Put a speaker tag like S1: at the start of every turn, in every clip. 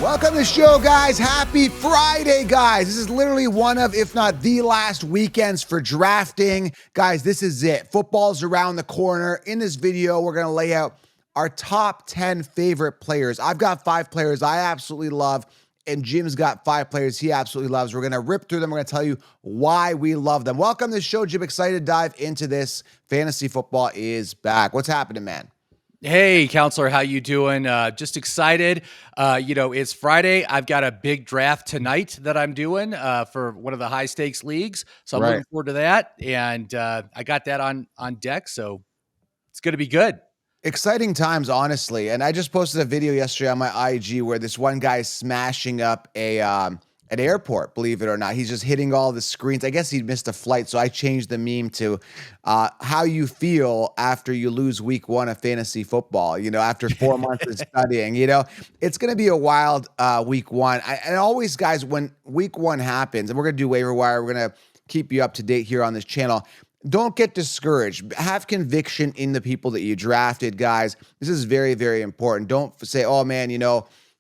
S1: Welcome to the show, guys. Happy Friday, guys. This is literally one of, if not the last weekends for drafting. Guys, this is it. Football's around the corner. In this video, we're going to lay out our top 10 favorite players. I've got 5 players I absolutely love, and Jim's got 5 players he absolutely loves. We're going to rip through them. We're going to tell you why we love them. Welcome to the show, Jim. Excited to dive into this. Fantasy football is back. What's happening, man?
S2: Hey, counselor, how you doing? Just excited. It's Friday. I've got a big draft tonight that I'm doing for one of the high stakes leagues. So I'm looking forward to that. And I got that on deck. So it's going to be good.
S1: Exciting times, honestly. And I just posted a video yesterday on my IG where this one guy is smashing up an airport, believe it or not. He's just hitting all the screens. I guess he missed a flight, so I changed the meme to how you feel after you lose week 1 of fantasy football, after 4 months of studying. It's going to be a wild week 1. And always, guys, when week 1 happens, and we're going to do waiver wire, we're going to keep you up to date here on this channel. Don't get discouraged. Have conviction in the people that you drafted, guys. This is very, very important. Don't say, oh, man,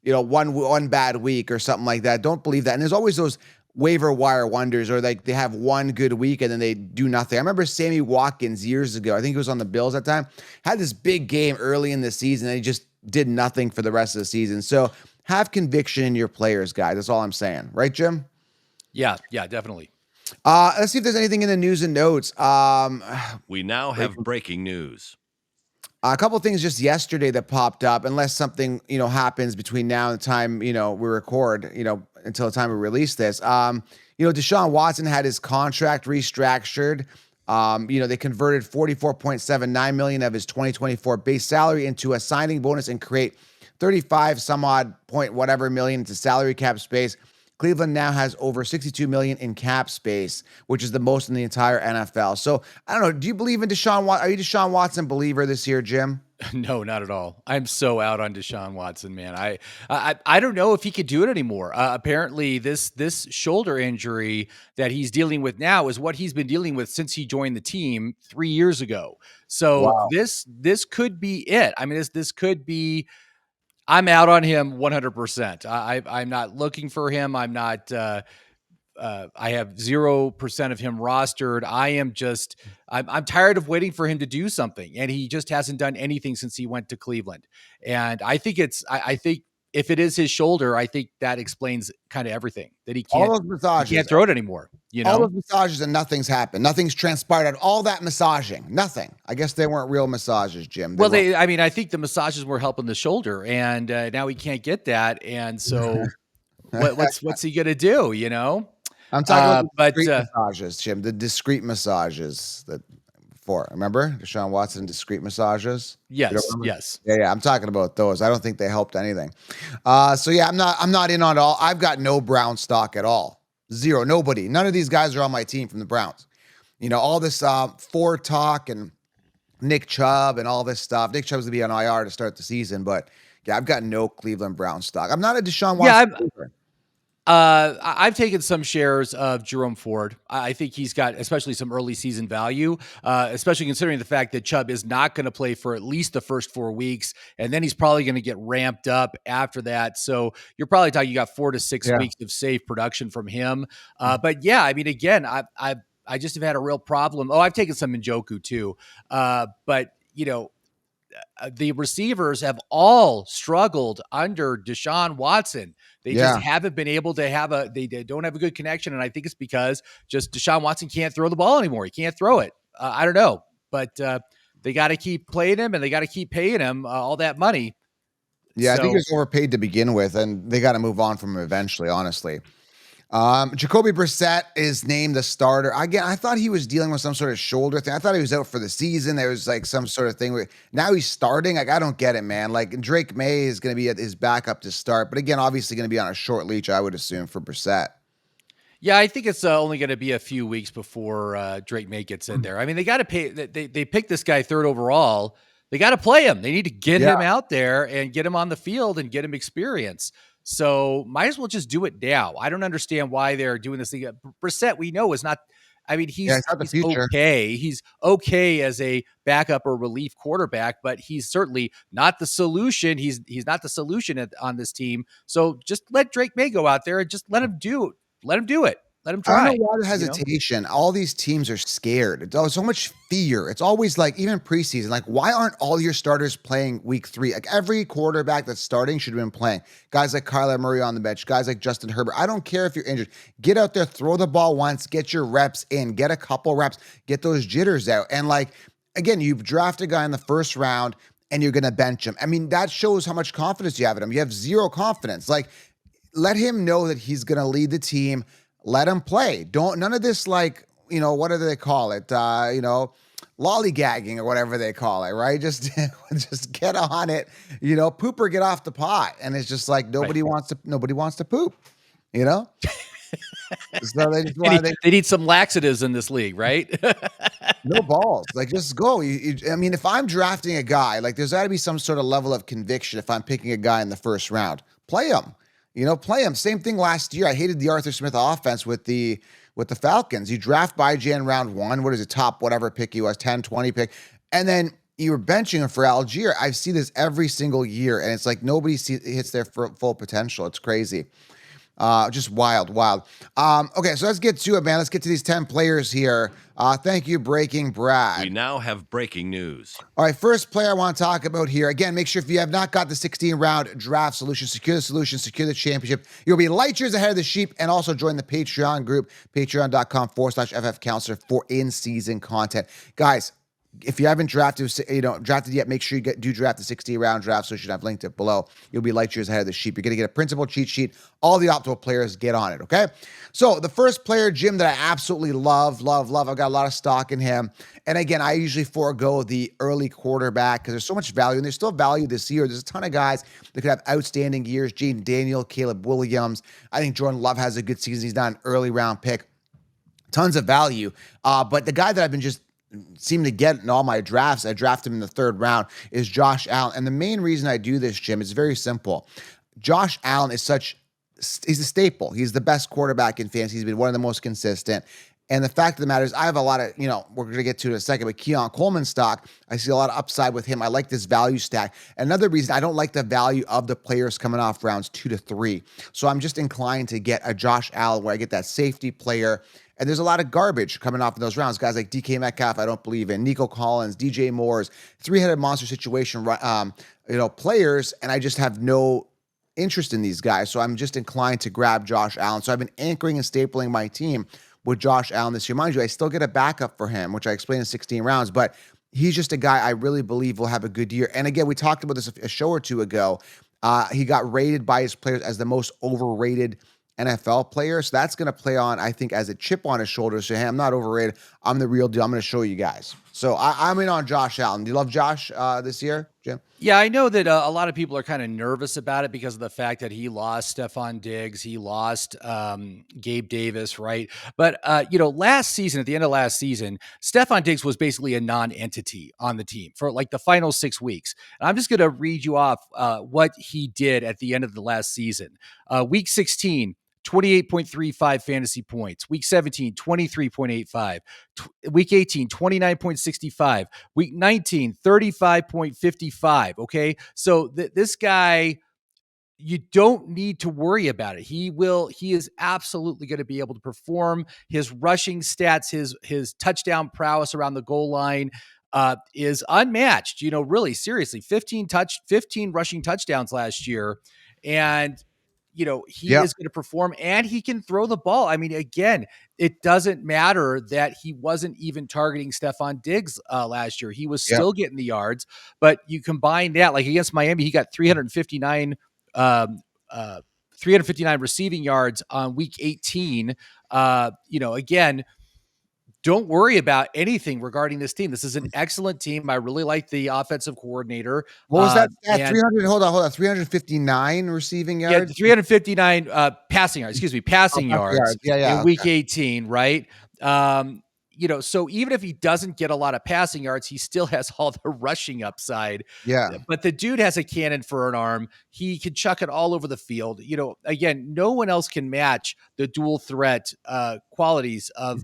S1: one bad week or something like that. Don't believe that. And there's always those waiver wire wonders, or like they have one good week and then they do nothing. I remember Sammy Watkins years ago, I think he was on the Bills at the time, had this big game early in the season and he just did nothing for the rest of the season. So have conviction in your players, guys. That's all I'm saying. Right, Jim?
S2: Yeah, definitely.
S1: Let's see if there's anything in the news and notes.
S3: We now have breaking news.
S1: A couple of things just yesterday that popped up, unless something, happens between now and the time, we record, until the time we release this. Deshaun Watson had his contract restructured. They converted $44.79 million of his 2024 base salary into a signing bonus and create 35 some odd point whatever million into salary cap space. Cleveland now has over $62 million in cap space, which is the most in the entire NFL. So I don't know. Do you believe in Deshaun Watson? Are you a Deshaun Watson believer this year, Jim?
S2: No, not at all. I'm so out on Deshaun Watson, man. I don't know if he could do it anymore. Apparently, this shoulder injury that he's dealing with now is what he's been dealing with since he joined the team 3 years ago. So
S1: Wow.
S2: This could be it. I mean, this could be. I'm out on him 100%. I'm not looking for him. I'm not. I have 0% of him rostered. I'm tired of waiting for him to do something, and he just hasn't done anything since he went to Cleveland. And I think I think if it is his shoulder, I think that explains kind of everything, that he can't.
S1: All those massages,
S2: he can't throw it anymore.
S1: All those massages and nothing's happened. Nothing's transpired out of all that massaging. Nothing. I guess they weren't real massages, Jim.
S2: I think the massages were helping the shoulder, and now he can't get that. And so, what's he gonna do?
S1: I'm talking about discreet massages, Jim. The discreet massages that before. Remember Deshaun Watson discreet massages?
S2: Yes.
S1: Yeah. I'm talking about those. I don't think they helped anything. I'm not in on it all. I've got no Brown stock at all. Zero. Nobody. None of these guys are on my team from the Browns. All this Ford talk and Nick Chubb and all this stuff. Nick Chubb's gonna be on IR to start the season, but yeah, I've got no Cleveland Brown stock. I'm not a Deshaun Watson.
S2: I've taken some shares of Jerome Ford. I think he's got especially some early season value, especially considering the fact that Chubb is not going to play for at least the first 4 weeks, and then he's probably going to get ramped up after that. So you're probably talking you got 4 to 6 weeks of safe production from him. But yeah, I mean, again, I just have had a real problem. Oh, I've taken some Njoku too, but the receivers have all struggled under Deshaun Watson. They just haven't been able to they don't have a good connection. And I think it's because just Deshaun Watson can't throw the ball anymore. He can't throw it. I don't know, but they got to keep playing him and they got to keep paying him all that money.
S1: Yeah, I think he was overpaid to begin with, and they got to move on from him eventually, honestly. Jacoby Brissett is named the starter. Again, I thought he was dealing with some sort of shoulder thing. I thought he was out for the season. There was like some sort of thing where now he's starting. Like, I don't get it, man. Like, Drake May is going to be his backup to start. But again, obviously going to be on a short leash, I would assume, for Brissett.
S2: Yeah, I think it's only going to be a few weeks before Drake May gets in there. I mean, they got to pay. They picked this guy 3rd overall. They got to play him. They need to get him out there and get him on the field and get him experience. So might as well just do it now. I don't understand why they're doing this thing. Brissett, we know, is not. I mean,
S1: Yeah,
S2: he's
S1: it's not the future.
S2: okay. He's okay as a backup or relief quarterback, but he's certainly not the solution. He's not the solution on this team. So just let Drake May go out there and just let him do it. Let him do it. Let him
S1: I don't know
S2: try.
S1: why the hesitation. All these teams are scared. It's so much fear. It's always like, even preseason, like, why aren't all your starters playing week 3? Like, every quarterback that's starting should have been playing. Guys like Kyler Murray on the bench, guys like Justin Herbert. I don't care if you're injured. Get out there, throw the ball once, get your reps in, get a couple reps, get those jitters out. And like, again, you draft a guy in the first round and you're going to bench him. I mean, that shows how much confidence you have in him. You have zero confidence. Like, let him know that he's going to lead the team. Let him play. None of this, like, what do they call it? Lollygagging or whatever they call it, right? Just get on it, poop or get off the pot. And it's just like, nobody wants to poop, So they just
S2: they need some laxatives in this league, right?
S1: no balls. Like, just go. I mean, if I'm drafting a guy, like, there's got to be some sort of level of conviction. If I'm picking a guy in the first round, play him. Play him. Same thing last year. I hated the Arthur Smith offense with the Falcons. You draft J round 1. What is it? Top whatever pick he was, 10, 20 pick. And then you were benching him for Algier. I see this every single year, and it's like nobody hits their full potential. It's crazy. Just wild. Okay, so let's get to it, man. Let's get to these 10 players here. Thank you, Breaking Brad.
S3: We now have breaking news.
S1: All right, first player I want to talk about here. Again, make sure if you have not got the 16-round draft solution, secure the championship. You'll be light years ahead of the sheep, and also join the Patreon group, patreon.com/FF Counselor for in-season content. Guys, if you haven't drafted yet, make sure you do draft the 16-round draft solution. I've linked it below. You'll be light years ahead of the sheep. You're going to get a principal cheat sheet. All the optimal players get on it, okay? So the first player, Jim, that I absolutely love. I've got a lot of stock in him. And again, I usually forego the early quarterback because there's so much value, and there's still value this year. There's a ton of guys that could have outstanding years. Jaden Daniel, Caleb Williams. I think Jordan Love has a good season. He's not an early round pick. Tons of value. But the guy that I've been just seem to get in all my drafts, I draft him in the 3rd round, is Josh Allen. And the main reason I do this, Jim, is very simple. Josh Allen is he's a staple. He's the best quarterback in fantasy. He's been one of the most consistent. And the fact of the matter is, I have a lot of, we're going to get to it in a second, but Keon Coleman stock, I see a lot of upside with him. I like this value stack. Another reason I don't like the value of the players coming off rounds 2 to 3. So I'm just inclined to get a Josh Allen where I get that safety player. And there's a lot of garbage coming off in those rounds. Guys like DK Metcalf, I don't believe in. Nico Collins, DJ Moore's, 3-headed monster situation, players, and I just have no interest in these guys. So I'm just inclined to grab Josh Allen. So I've been anchoring and stapling my team with Josh Allen this year. Mind you, I still get a backup for him, which I explained in 16 rounds, but he's just a guy I really believe will have a good year. And again, we talked about this a show or two ago. He got rated by his players as the most overrated NFL player. So that's going to play on, I think, as a chip on his shoulder. So, hey, I'm not overrated. I'm the real deal. I'm going to show you guys. So I'm in on Josh Allen. Do you love Josh this year, Jim?
S2: Yeah, I know that a lot of people are kind of nervous about it because of the fact that he lost Stephon Diggs, he lost Gabe Davis, right? But last season, at the end of last season, Stephon Diggs was basically a non-entity on the team for like the final 6 weeks. And I'm just going to read you off what he did at the end of the last season. Week 16. 28.35 fantasy points. Week 17, 23.85. Week 18, 29.65. Week 19, 35.55. Okay. So this guy, you don't need to worry about it. He is absolutely going to be able to perform. His rushing stats, his touchdown prowess around the goal line is unmatched. Really, seriously, 15 rushing touchdowns last year. And he is going to perform, and he can throw the ball. I mean, again, it doesn't matter that he wasn't even targeting Stephon Diggs last year. He was still getting the yards, but you combine that, like against Miami, he got 359 receiving yards on week 18. Again, don't worry about anything regarding this team. This is an excellent team. I really like the offensive coordinator.
S1: What was that? 300. Hold on. 359 receiving yards.
S2: Yeah, 359 passing yards. Excuse me, passing yards.
S1: Yeah.
S2: In week 18, right? so even if he doesn't get a lot of passing yards, he still has all the rushing upside.
S1: Yeah.
S2: But the dude has a cannon for an arm. He can chuck it all over the field. Again, no one else can match the dual threat qualities of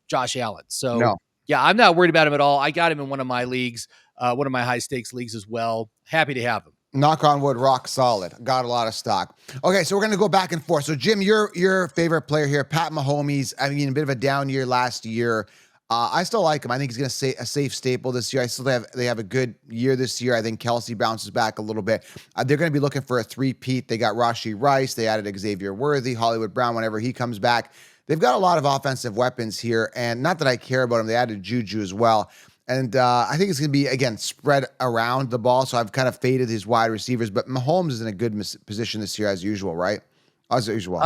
S2: Josh Allen. So
S1: No.
S2: yeah, I'm not worried about him at all. I got him in one of my leagues, one of my high stakes leagues as well. Happy to have him.
S1: Knock on wood, rock solid. Got a lot of stock. Okay, so we're gonna go back and forth. So Jim, your favorite player here, Pat Mahomes. I mean, a bit of a down year last year. I still like him. I think he's gonna say a safe staple this year. They have a good year this year. I think Kelsey bounces back a little bit. They're gonna be looking for a three-peat. They got Rashee Rice. They added Xavier Worthy, Hollywood Brown whenever he comes back. They've got a lot of offensive weapons here, and not that I care about them. They added Juju as well. And I think it's going to be, again, spread around the ball. So I've kind of faded his wide receivers. But Mahomes is in a good position this year as usual, right? As usual.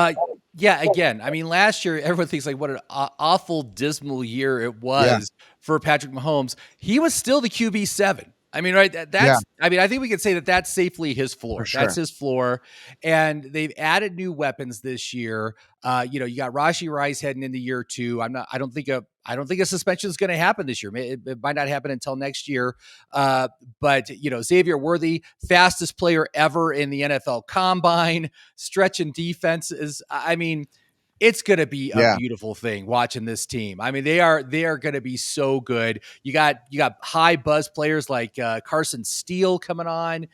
S2: Yeah, again, I mean, last year, everyone thinks like what an awful, dismal year it was for Patrick Mahomes. He was still the QB7. I mean, right? I mean, I think we could say that that's safely his floor.
S1: Sure.
S2: That's his floor. And they've added new weapons this year. You got Rashee Rice heading into year 2. I don't think a suspension is going to happen this year. It might not happen until next year. But Xavier Worthy, fastest player ever in the NFL Combine, stretching defenses. I mean, it's going to be a beautiful thing watching this team. I mean, they are going to be so good. You got high buzz players like Carson Steele coming on.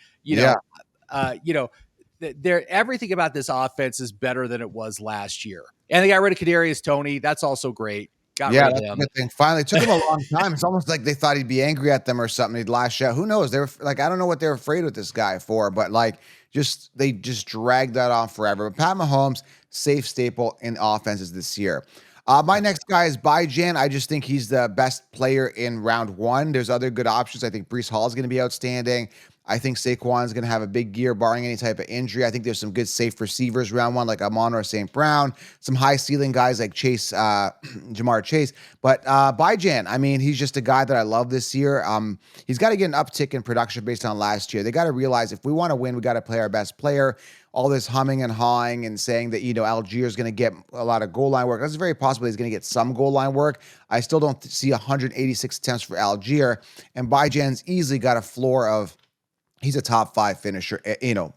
S2: Everything about this offense is better than it was last year. And they got rid of Kadarius Toney. That's also great. Got rid of him.
S1: Good thing. Finally, it took him a long time. It's almost like they thought he'd be angry at them or something. He'd lash out. Who knows? They were like, I don't know what they're afraid with this guy for, but like, they just dragged that on forever. But Pat Mahomes, safe staple in offenses this year. My next guy is Bijan. I just think he's the best player in round 1. There's other good options. I think Breece Hall is going to be outstanding. I think Saquon's going to have a big year, barring any type of injury. I think there's some good safe receivers round 1, like Amon-Ra St. Brown, some high ceiling guys like Chase, Jamar Chase. But Bijan, I mean, he's just a guy that I love this year. He's got to get an uptick in production based on last year. They got to realize if we want to win, we got to play our best player. All this humming and hawing and saying that, Algier is going to get a lot of goal line work. That's very possible he's going to get some goal line work. I still don't see 186 attempts for Algier. And Bijan's easily got a floor of, he's a top 5 finisher,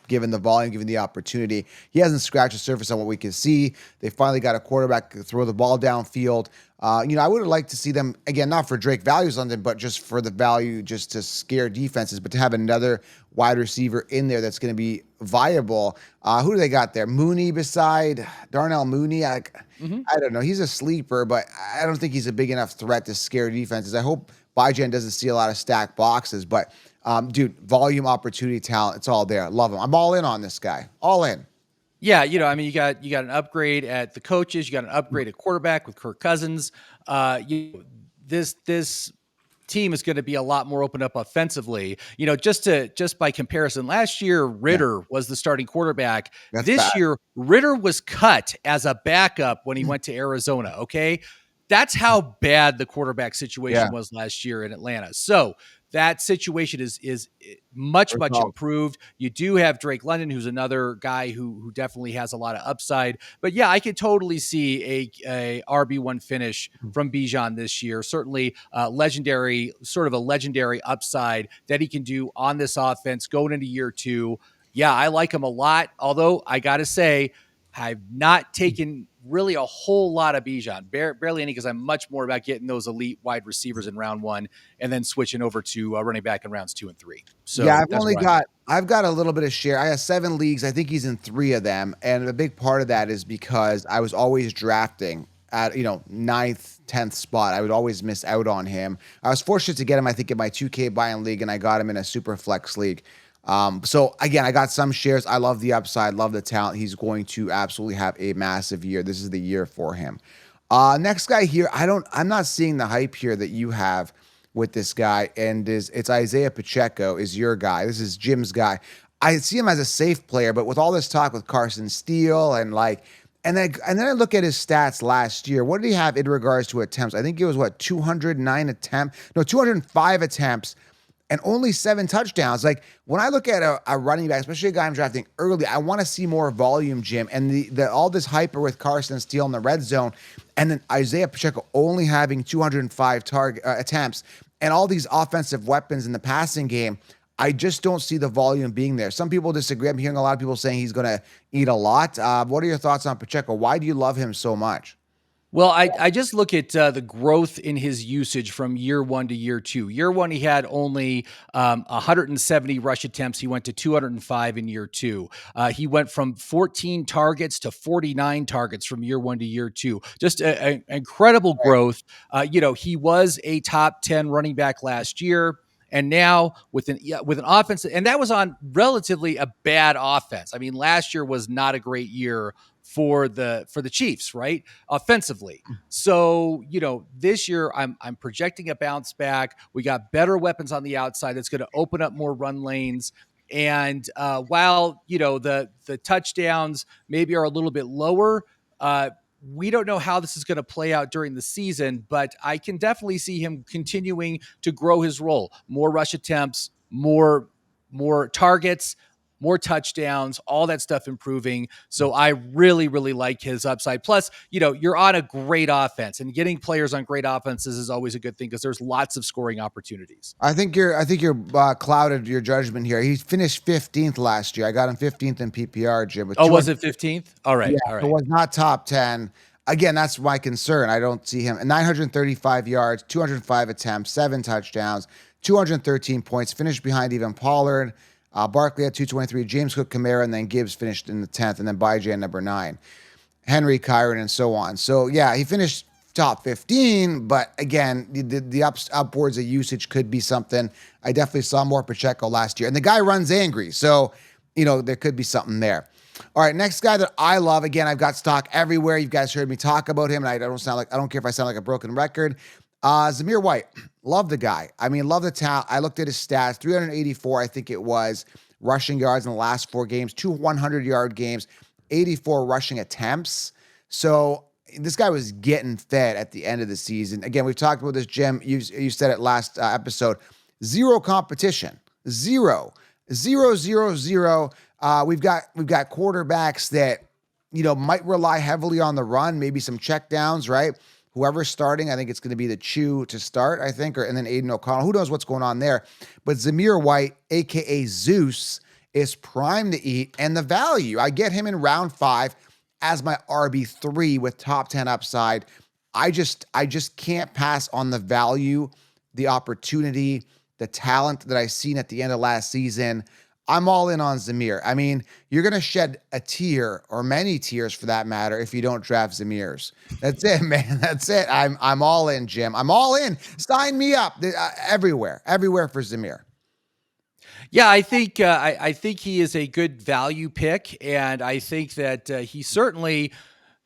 S1: given the volume, given the opportunity. He hasn't scratched the surface on what we can see. They finally got a quarterback to throw the ball downfield. I would have liked to see them, again, not for Drake values on them, but just for the value, just to scare defenses, but to have another wide receiver in there that's going to be viable. Who do they got there? Mooney beside Darnell Mooney. I don't know. He's a sleeper, but I don't think he's a big enough threat to scare defenses. I hope Bijan doesn't see a lot of stacked boxes, but dude, volume, opportunity, talent, it's all there. Love him. I'm all in on this guy. All in.
S2: Yeah, I mean, you got an upgrade at the coaches. You got an upgrade at quarterback with Kirk Cousins. This team is going to be a lot more open up offensively. Just by comparison, last year Ritter was the starting quarterback. This year Ritter was cut as a backup when he went to Arizona. Okay, that's how bad the quarterback situation was last year in Atlanta. So that situation is much improved. You do have Drake London, who's another guy who definitely has a lot of upside. But yeah, I could totally see a RB1 finish from Bijan this year. Certainly legendary upside that he can do on this offense going into year 2. Yeah, I like him a lot. Although I got to say, I've not taken really a whole lot of Bijan, barely any, because I'm much more about getting those elite wide receivers in round 1 and then switching over to running back in rounds 2 and 3. So
S1: yeah, I've got a little bit of share. I have 7 leagues. I think he's in 3 of them. And a big part of that is because I was always drafting at, 9th, 10th spot. I would always miss out on him. I was fortunate to get him, I think, in my 2K buy-in league, and I got him in a super flex league. So again, I got some shares. I love the upside, love the talent. He's going to absolutely have a massive year. This is the year for him. Next guy here, I'm not seeing the hype here that you have with this guy, and it's Isaiah Pacheco is your guy. This is Jim's guy. I see him as a safe player, but with all this talk with Carson Steele and then I look at his stats last year. What did he have in regards to attempts? I think it was 205 attempts and only 7 touchdowns. Like when I look at a running back, especially a guy I'm drafting early, I want to see more volume, Jim. And the all this hyper with Carson Steele in the red zone, and then Isaiah Pacheco only having 205 target attempts, and all these offensive weapons in the passing game. I just don't see the volume being there. Some people disagree. I'm hearing a lot of people saying he's going to eat a lot. What are your thoughts on Pacheco? Why do you love him so much?
S2: Well, I just look at the growth in his usage from year one to year two. Year one, he had only 170 rush attempts. He went to 205 in year two. He went from 14 targets to 49 targets from year one to year two. Just an incredible growth. He was a top 10 running back last year. And now with an offense, and that was on relatively a bad offense. I mean, last year was not a great year for the Chiefs, right? Offensively. So, this year I'm projecting a bounce back. We got better weapons on the outside that's going to open up more run lanes. And while, the touchdowns maybe are a little bit lower, we don't know how this is going to play out during the season, but I can definitely see him continuing to grow his role. More rush attempts, more targets, more touchdowns, all that stuff improving. So I really, really like his upside. Plus, you're on a great offense, and getting players on great offenses is always a good thing because there's lots of scoring opportunities.
S1: I think you're clouded your judgment here. He finished 15th last year. I got him 15th in PPR, Jim.
S2: Was it 15th? All right.
S1: Yeah,
S2: All right.
S1: it was not top 10. Again, that's my concern. I don't see him. 935 yards, 205 attempts, 7 touchdowns, 213 points, finished behind even Pollard. Barkley had 223, James Cook, Kamara, and then Gibbs finished in the 10th, and then Bijay number 9. Henry, Kyron, and so on. So, yeah, he finished top 15, but again, the upwards of usage could be something. I definitely saw more Pacheco last year. And the guy runs angry, so, there could be something there. All right, next guy that I love. Again, I've got stock everywhere. You guys heard me talk about him, and I don't care if I sound like a broken record. Zamir White, love the guy. I mean, love the talent. I looked at his stats, 384, I think it was, rushing yards in the last 4 games, 2 100-yard games, 84 rushing attempts. So this guy was getting fed at the end of the season. Again, we've talked about this, Jim. You said it last episode. Zero competition. Zero. Zero, zero, zero. We've got quarterbacks that, might rely heavily on the run, maybe some check downs, right? Whoever's starting, I think it's going to be the Chew to start, I think, and then Aiden O'Connell. Who knows what's going on there? But Zamir White, a.k.a. Zeus, is primed to eat. And the value, I get him in round 5 as my RB3 with top 10 upside. I just can't pass on the value, the opportunity, the talent that I seen at the end of last season. I'm all in on Zamir. I mean, you're going to shed a tear, or many tears for that matter, if you don't draft Zamir's. That's it, man. That's it. I'm all in, Jim. I'm all in. Sign me up everywhere for Zamir.
S2: Yeah, I think he is a good value pick, and I think that he certainly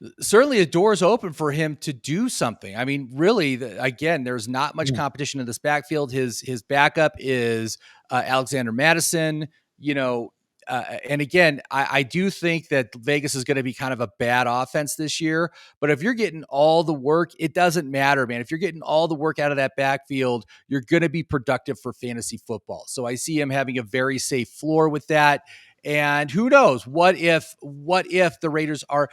S2: the door's open for him to do something. I mean, really, again, there's not much competition in this backfield. His backup is Alexander Madison. And again, I do think that Vegas is going to be kind of a bad offense this year. But if you're getting all the work, it doesn't matter, man. If you're getting all the work out of that backfield, you're going to be productive for fantasy football. So I see him having a very safe floor with that. And who knows? What if the Raiders are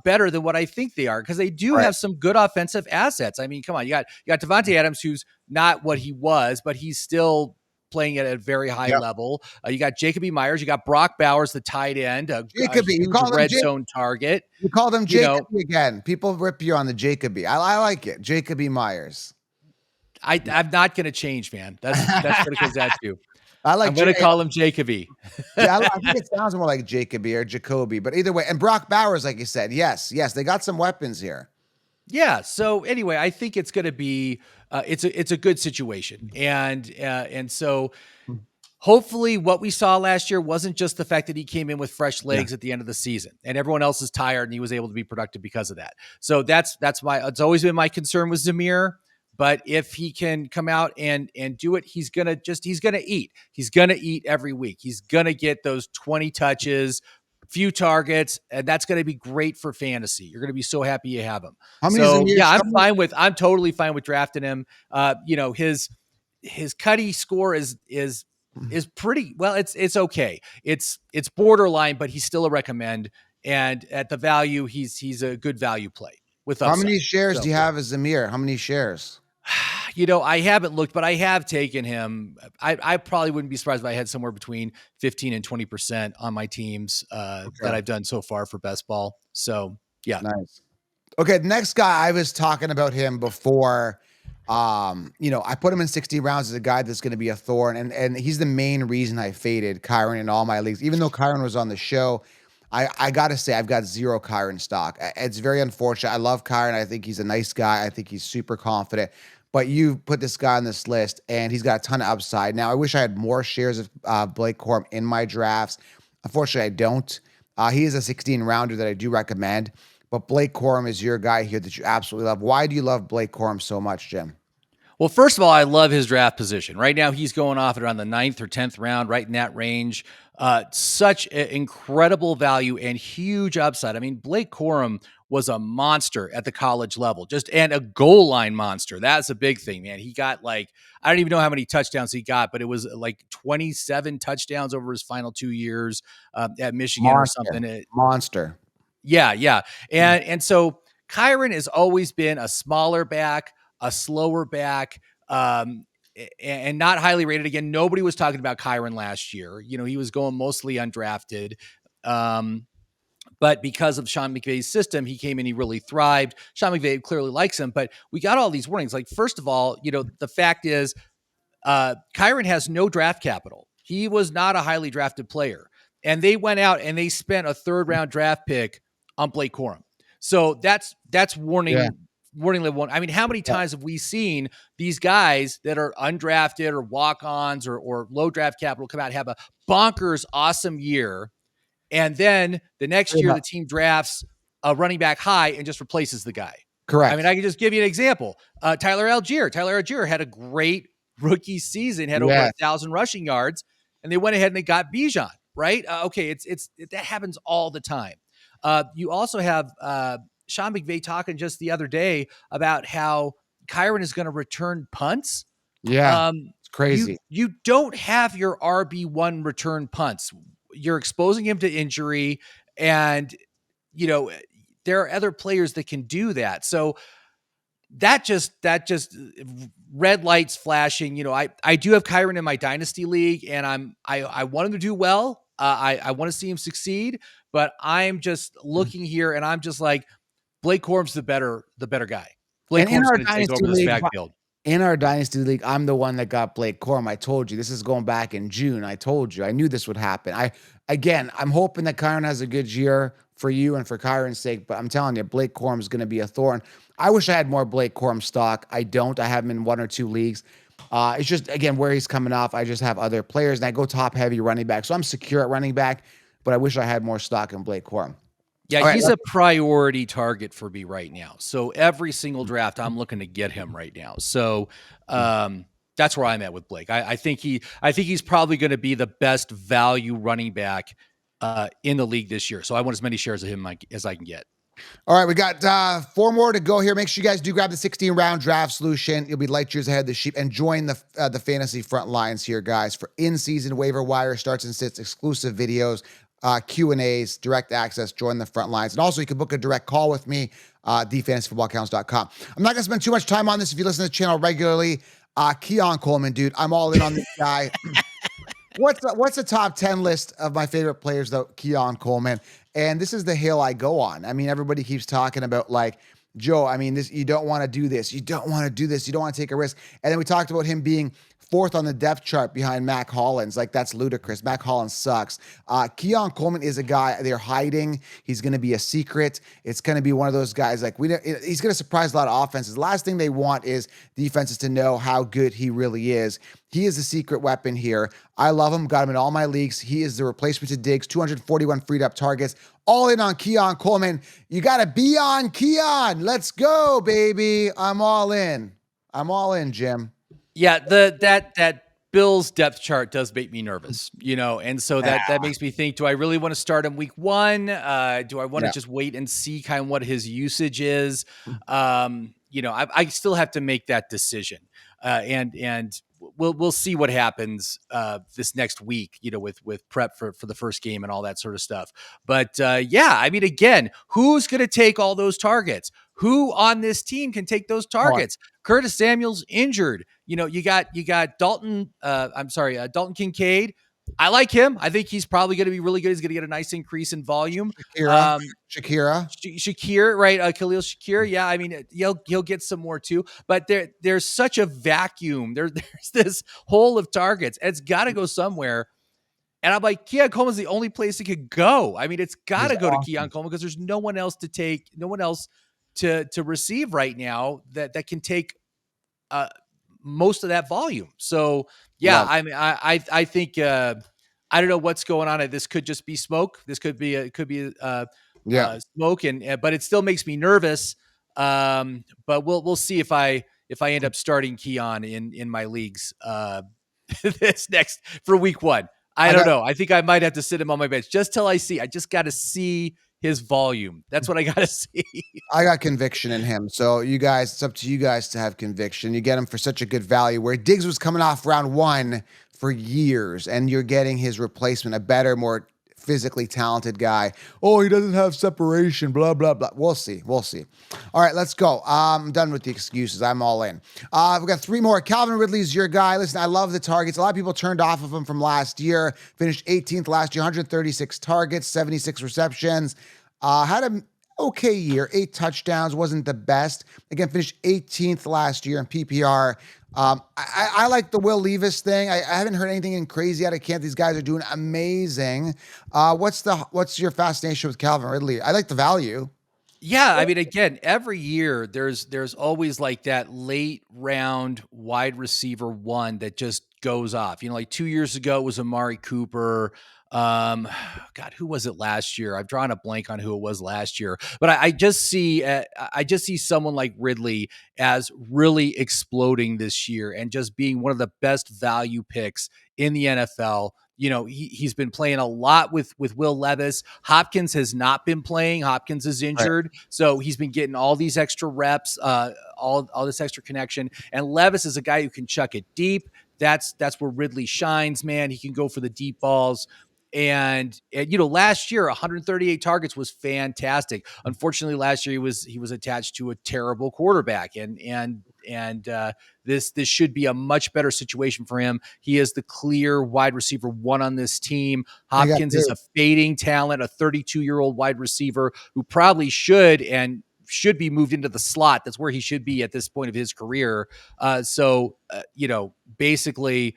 S2: better than what I think they are? Because they do have some good offensive assets. I mean, come on, you got Devontae Adams, who's not what he was, but he's still playing at a very high level. You got Jacoby Myers. You got Brock Bowers, the tight end,
S1: Jacoby, you call
S2: red zone target.
S1: You call them Jacoby again. People rip you on the Jacoby. I like it. Jacoby Myers.
S2: I'm not going to change, man. That's what it comes down to.
S1: I'm
S2: going to call him Jacoby.
S1: Yeah, I think it sounds more like Jacoby or Jacoby, but either way. And Brock Bowers, like you said, yes, they got some weapons here.
S2: Yeah. So anyway, I think it's going to be it's a good situation, and so hopefully what we saw last year wasn't just the fact that he came in with fresh legs at the end of the season, and everyone else is tired, and he was able to be productive because of that. So it's always been my concern with Zamir. But if he can come out and do it, he's gonna eat. He's gonna eat every week. He's gonna get those 20 touches, few targets, and that's going to be great for fantasy. You're going to be so happy you have him. I'm totally fine with drafting him. his Cuddy score is pretty well. It's okay. It's borderline, but he's still a recommend. And at the value, he's a good value play with
S1: How
S2: upside.
S1: many shares
S2: So,
S1: do you have as Zamir? How many shares?
S2: I haven't looked, but I have taken him. I probably wouldn't be surprised if I had somewhere between 15 and 20% on my teams that I've done so far for best ball. So yeah.
S1: Nice. Okay, the next guy, I was talking about him before. I put him in 60 rounds as a guy that's going to be a thorn, and he's the main reason I faded Kyron in all my leagues. Even though Kyron was on the show, I gotta say I've got zero Kyron stock. It's very unfortunate. I love Kyron. I think he's a nice guy. I think he's super confident. But you put this guy on this list, and he's got a ton of upside. Now, I wish I had more shares of Blake Corm in my drafts. Unfortunately, I don't. He is a 16 rounder that I do recommend. But Blake Corm is your guy here that you absolutely love. Why do you love Blake Corm so much, Jim?
S2: Well, first of all, I love his draft position. Right now, he's going off at around the 9th or 10th round, right in that range. Such incredible value and huge upside. I mean, Blake Corum was a monster at the college level, and a goal line monster. That's a big thing, man. He got I don't even know how many touchdowns he got, but it was like 27 touchdowns over his final 2 years at Michigan or something.
S1: Monster.
S2: Yeah. And so Kyron has always been a smaller back, a slower back, and not highly rated. Again, nobody was talking about Kyron last year. He was going mostly undrafted. But because of Sean McVay's system, he came in, he really thrived. Sean McVay clearly likes him, but we got all these warnings. First of all, the fact is, Kyron has no draft capital. He was not a highly drafted player. And they went out and they spent a 3rd round draft pick on Blake Corum. So that's warning level 1. I mean, how many times have we seen these guys that are undrafted or walk-ons or low draft capital come out and have a bonkers awesome year, and then the next year the team drafts a running back high and just replaces the guy?
S1: Correct.
S2: I mean, I can just give you an example. Tyler Algier. Tyler Algier had a great rookie season, had over 1,000 rushing yards, and they went ahead and they got Bijan, right? Okay, that happens all the time. You also have Sean McVay talking just the other day about how Kyron is going to return punts.
S1: Yeah, it's crazy.
S2: You don't have your RB1 return punts. You're exposing him to injury, and there are other players that can do that. So that just red lights flashing. I do have Kyron in my dynasty league, and I want him to do well. I want to see him succeed, but I'm just looking here, and I'm just like, Blake Corum's the better guy. Blake Corum's going to take over this backfield.
S1: In our dynasty league, I'm the one that got Blake Corum. I told you this is going back in June. I told you I knew this would happen. I'm hoping that Kyron has a good year for you and for Kyron's sake, but I'm telling you, Blake Corum is going to be a thorn. I wish I had more Blake Corum stock. I don't. I have him in 1 or 2 leagues. It's just, again, where he's coming off. I just have other players, and I go top heavy running back. So I'm secure at running back, but I wish I had more stock in Blake Corum.
S2: Yeah, he's a priority target for me right now. So every single draft, I'm looking to get him right now. So that's where I'm at with Blake. I think he's probably going to be the best value running back in the league this year. So I want as many shares of him as I can get.
S1: All right, we got 4 more to go here. Make sure you guys do grab the 16-round draft solution. You'll be light years ahead of the sheep, and join the fantasy front lines here, guys, for in-season waiver wire starts and sits, exclusive videos, Q&As, direct access, join the front lines. And also, you can book a direct call with me, thefantasyfootballaccounts.com. I'm not going to spend too much time on this if you listen to the channel regularly. Keon Coleman, dude, I'm all in on this guy. What's the top 10 list of my favorite players, though? Keon Coleman. And this is the hill I go on. I mean, everybody keeps talking about, Joe, I mean, you don't want to do this. You don't want to do this. You don't want to take a risk. And then we talked about him being 4th on the depth chart behind Mac Hollins. That's ludicrous. Mac Hollins sucks. Keon Coleman is a guy they're hiding. He's going to be a secret. It's going to be one of those guys he's going to surprise a lot of offenses. The last thing they want is defenses to know how good he really is. He is a secret weapon here. I love him. Got him in all my leagues. He is the replacement to Diggs. 241 freed up targets. All in on Keon Coleman. You got to be on Keon. Let's go, baby. I'm all in. Jim.
S2: Yeah, that Bills depth chart does make me nervous, and so that makes me think: do I really want to start him week 1? Do I want to just wait and see kind of what his usage is? I still have to make that decision, and we'll see what happens this next week, with prep for the first game and all that sort of stuff. But yeah, I mean, again, who's going to take all those targets? Who on this team can take those targets? Curtis Samuel's injured. You got Dalton. Dalton Kincaid. I like him. I think he's probably going to be really good. He's going to get a nice increase in volume. Shakir, right? Khalil Shakir. Yeah, I mean, he'll get some more too. But there's such a vacuum. There's this hole of targets. It's got to go somewhere. And I'm like, Keon Coleman's the only place it could go. I mean, it's got to go to Keon Coleman because there's no one else to receive right now that can take most of that volume. So yeah, I mean, I think I don't know what's going on. This could just be smoke. This could be smoke, but it still makes me nervous. But we'll see if I end up starting Keon in my leagues this next for week 1. I don't know. I think I might have to sit him on my bench just till I see. I just got to see his volume. That's what I got to see.
S1: I got conviction in him. So you guys, it's up to you guys to have conviction. You get him for such a good value where Diggs was coming off round 1 for years and you're getting his replacement, a better, more physically talented guy. Oh, he doesn't have separation, blah, blah, blah. We'll see. All right, let's go. I'm done with the excuses. I'm all in. We've got 3 more. Calvin Ridley's your guy. Listen, I love the targets. A lot of people turned off of him from last year. Finished 18th last year, 136 targets, 76 receptions. Had an okay year, 8 touchdowns, wasn't the best. Again, finished 18th last year in PPR. I like the Will Levis thing. I haven't heard anything crazy out of camp. These guys are doing amazing. What's your fascination with Calvin Ridley? I like the value.
S2: Yeah, I mean, again, every year there's always like that late round wide receiver 1 that just goes off. Like 2 years ago it was Amari Cooper. God, who was it last year? I've drawn a blank on who it was last year, but I just see someone like Ridley as really exploding this year and just being one of the best value picks in the NFL. He's been playing a lot with Will Levis. Hopkins has not been playing. Hopkins is injured. Right. So he's been getting all these extra reps, all this extra connection. And Levis is a guy who can chuck it deep. That's where Ridley shines, man. He can go for the deep balls. And last year, 138 targets was fantastic. Unfortunately, last year he was attached to a terrible quarterback, and this should be a much better situation for him. He is the clear wide receiver 1 on this team. Hopkins is a fading talent, a 32-year-old wide receiver who probably should be moved into the slot. That's where he should be at this point of his career. Basically,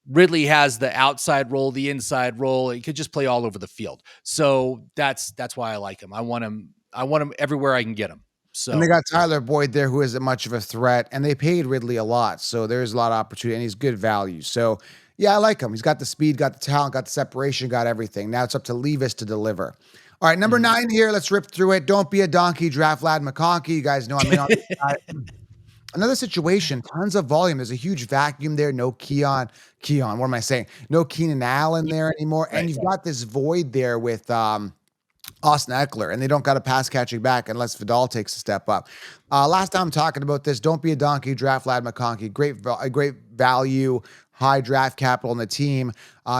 S2: Ridley has the outside role, the inside role. He could just play all over the field. So that's why I like him. I want him everywhere I can get him. So,
S1: and they got Tyler Boyd there, who isn't much of a threat, and they paid Ridley a lot. So there's a lot of opportunity, and he's good value. So yeah, I like him. He's got the speed, got the talent, got the separation, got everything. Now it's up to Levis to deliver. All right, number 9 here. Let's rip through it. Don't be a donkey. Draft Lad McConkey. You guys know I'm in on this. Another situation, tons of volume. There's a huge vacuum there. No Keon. What am I saying? No Keenan Allen there anymore. And you've got this void there with Austin Eckler, and they don't got a pass catching back unless Vidal takes a step up. Last time I'm talking about this, don't be a donkey. Draft Lad McConkey. Great value. High draft capital in the team.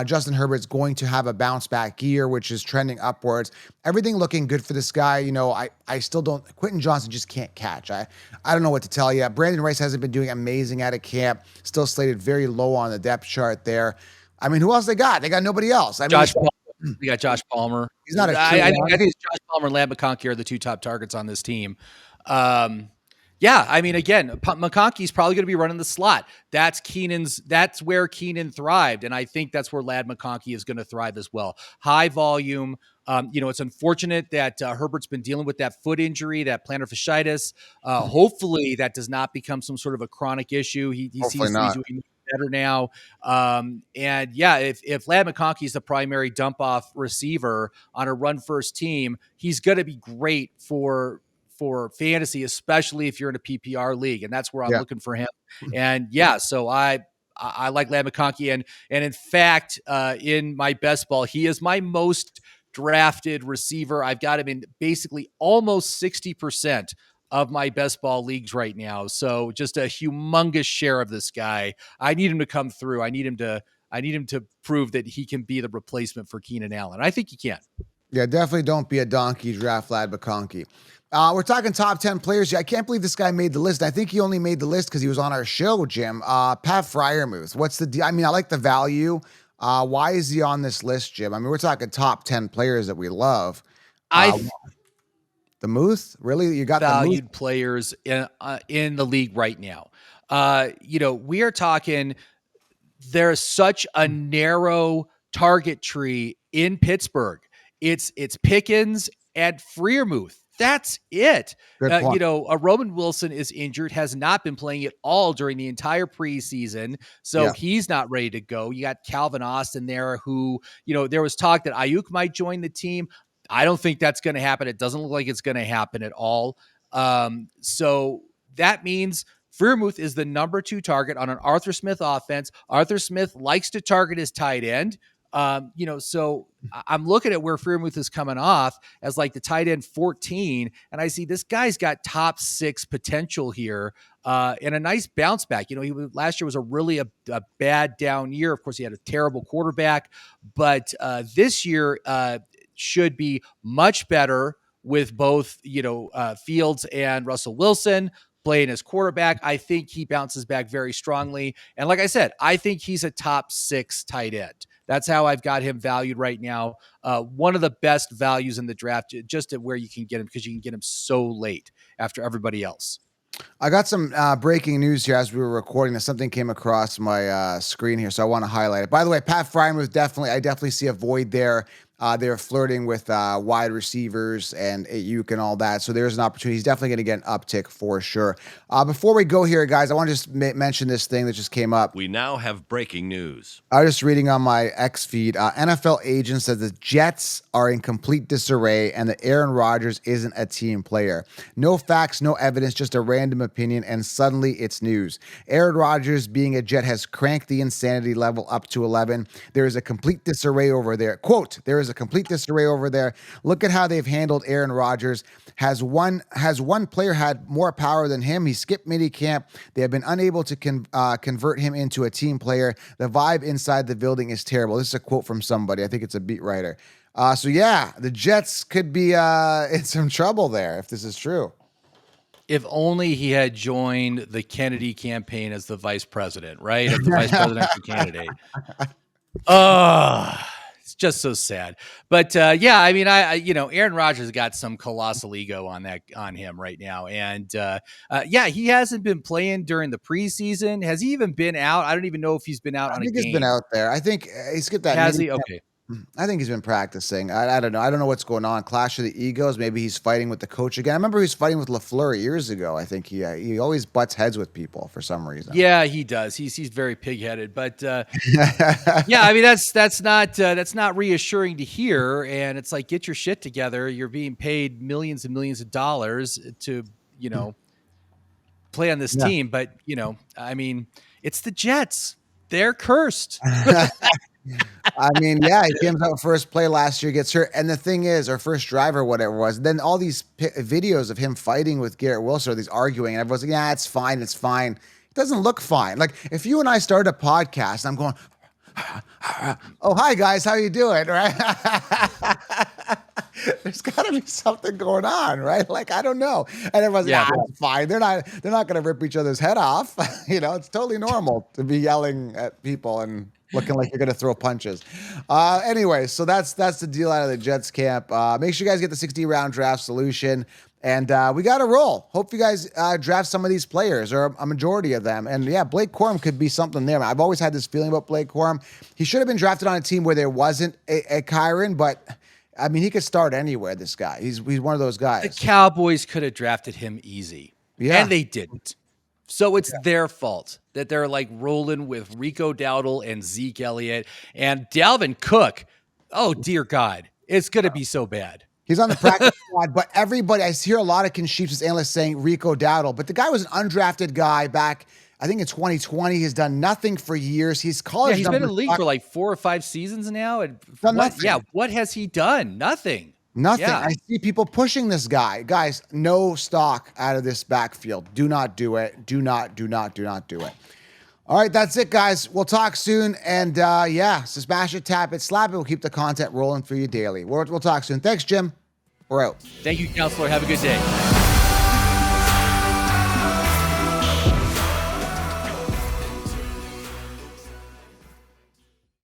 S1: Justin Herbert's going to have a bounce back year, which is trending upwards. Everything looking good for this guy. I still don't. Quentin Johnson just can't catch. I don't know what to tell you. Brandon Rice hasn't been doing amazing out of camp. Still slated very low on the depth chart there. I mean, who else they got? They got nobody else.
S2: They got Josh Palmer.
S1: He's not a.
S2: I think it's Josh Palmer and Lad McConkey are the 2 top targets on this team. Yeah, I mean, again, McConkey's probably going to be running the slot. That's where Keenan thrived, and I think that's where Lad McConkey is going to thrive as well. High volume. It's unfortunate that Herbert's been dealing with that foot injury, that plantar fasciitis. Hopefully, that does not become some sort of a chronic issue. He seems to be doing better now. And yeah, if Lad McConkey is the primary dump off receiver on a run first team, he's going to be great for fantasy, especially if you're in a PPR league. And that's where I'm looking for him. And yeah, so I like Lad McConkey. And in fact, in my best ball, he is my most drafted receiver. I've got him in basically almost 60% of my best ball leagues right now. So just a humongous share of this guy. I need him to come through. I need him to prove that he can be the replacement for Keenan Allen. I think he can.
S1: Yeah, definitely don't be a donkey, draft Vlad McConkey. We're talking top 10 players. I can't believe this guy made the list. I think he only made the list because he was on our show, Jim. Pat Fryermuth. What's the deal? I mean, I like the value. Why is he on this list, Jim? I mean, we're talking top 10 players that we love.
S2: I
S1: The Moose? Really? You got
S2: valued
S1: the Moose?
S2: players in the league right now. We are talking. There's such a narrow target tree in Pittsburgh. It's Pickens and Freiermuth. That's it.
S1: Good point.
S2: Roman Wilson is injured, has not been playing at all during the entire preseason. So
S1: Yeah.
S2: he's not ready to go. You got Calvin Austin there who, there was talk that Ayuk might join the team. I don't think that's going to happen. It doesn't look like it's going to happen at all. So that means Freiermuth is the number 2 target on an Arthur Smith offense. Arthur Smith likes to target his tight end. So I'm looking at where Freiermuth is coming off as like the tight end 14, and I see this guy's got top 6 potential here, and a nice bounce back. Last year was a really a bad down year. Of course, he had a terrible quarterback, but this year should be much better with both, Fields and Russell Wilson playing as quarterback. I think he bounces back very strongly. And like I said, I think he's a top 6 tight end. That's how I've got him valued right now. One of the best values in the draft, just at where you can get him, because you can get him so late after everybody else.
S1: I got some breaking news here as we were recording this. Something came across my screen here, so I want to highlight it. By the way, Pat Fryermuth, I definitely see a void there. They're flirting with wide receivers and Ayuk and all that, so there's an opportunity. He's definitely going to get an uptick for sure. Before we go here, guys, I want to just mention this thing that just came up.
S3: We now have breaking news.
S1: I was just reading on my X feed. NFL agent says the Jets are in complete disarray and that Aaron Rodgers isn't a team player. No facts, no evidence, just a random opinion, and suddenly it's news. Aaron Rodgers, being a Jet, has cranked the insanity level up to 11. There is a complete disarray over there. Quote, there is a complete disarray over there. Look at how they've handled Aaron Rodgers. Has one player had more power than him? He skipped minicamp. They have been unable to convert him into a team player. The vibe inside the building is terrible. This is a quote from somebody. I think it's a beat writer. So yeah, the Jets could be in some trouble there if this is true.
S2: If only he had joined the Kennedy campaign as the vice president, right? As the vice presidential candidate. It's just so sad. But yeah, I mean, Aaron Rodgers got some colossal ego on him right now. And yeah, he hasn't been playing during the preseason. Has he even been out? I don't even know if he's been out on a game.
S1: I think he's been out there. I think he skipped that.
S2: Has he? Okay.
S1: I think he's been practicing. I don't know. I don't know what's going on. Clash of the egos. Maybe he's fighting with the coach again. I remember he was fighting with LaFleur years ago. I think he always butts heads with people for some reason.
S2: Yeah, he does. He's very pig-headed. But yeah, I mean that's not reassuring to hear. And it's like, get your shit together. You're being paid millions and millions of dollars to play on this team. But I mean, it's the Jets. They're cursed.
S1: I mean, yeah, he came out first play last year, gets hurt. And the thing is, or first drive or whatever it was, then all these videos of him fighting with Garrett Wilson, or these arguing, and everyone's like, yeah, it's fine. It's fine. It doesn't look fine. Like if you and I started a podcast, I'm going, oh, hi guys, how you doing? Right? There's got to be something going on, right? Like, I don't know. And everyone's like, it's fine. They're not going to rip each other's head off. It's totally normal to be yelling at people and looking like you're going to throw punches. Anyway, so that's the deal out of the Jets camp. Make sure you guys get the 60-round draft solution. And we got to roll. Hope you guys draft some of these players, or a majority of them. And yeah, Blake Corm could be something there. I've always had this feeling about Blake Corm. He should have been drafted on a team where there wasn't a Kyron, but I mean, he could start anywhere, this guy. He's one of those guys.
S2: The Cowboys could have drafted him easy.
S1: Yeah.
S2: And they didn't. So it's their fault that they're like rolling with Rico Dowdle and Zeke Elliott and Dalvin Cook. Oh, dear God. It's going to be so bad.
S1: He's on the practice squad, but everybody, I hear a lot of Conchiefs analysts saying Rico Dowdle, but the guy was an undrafted guy back, I think in 2020. He's done nothing for years. He's college.
S2: Yeah, he's been in the league for like 4 or 5 seasons now. And what has he done? Nothing.
S1: Nothing.
S2: Yeah.
S1: I see people pushing this guy. Guys, no stock out of this backfield. Do not do it. Do not do it. All right, that's it, guys. We'll talk soon. And yeah, so smash it, tap it, slap it. We'll keep the content rolling for you daily. We'll talk soon. Thanks, Jim. We're out.
S2: Thank you, Counselor. Have a good day.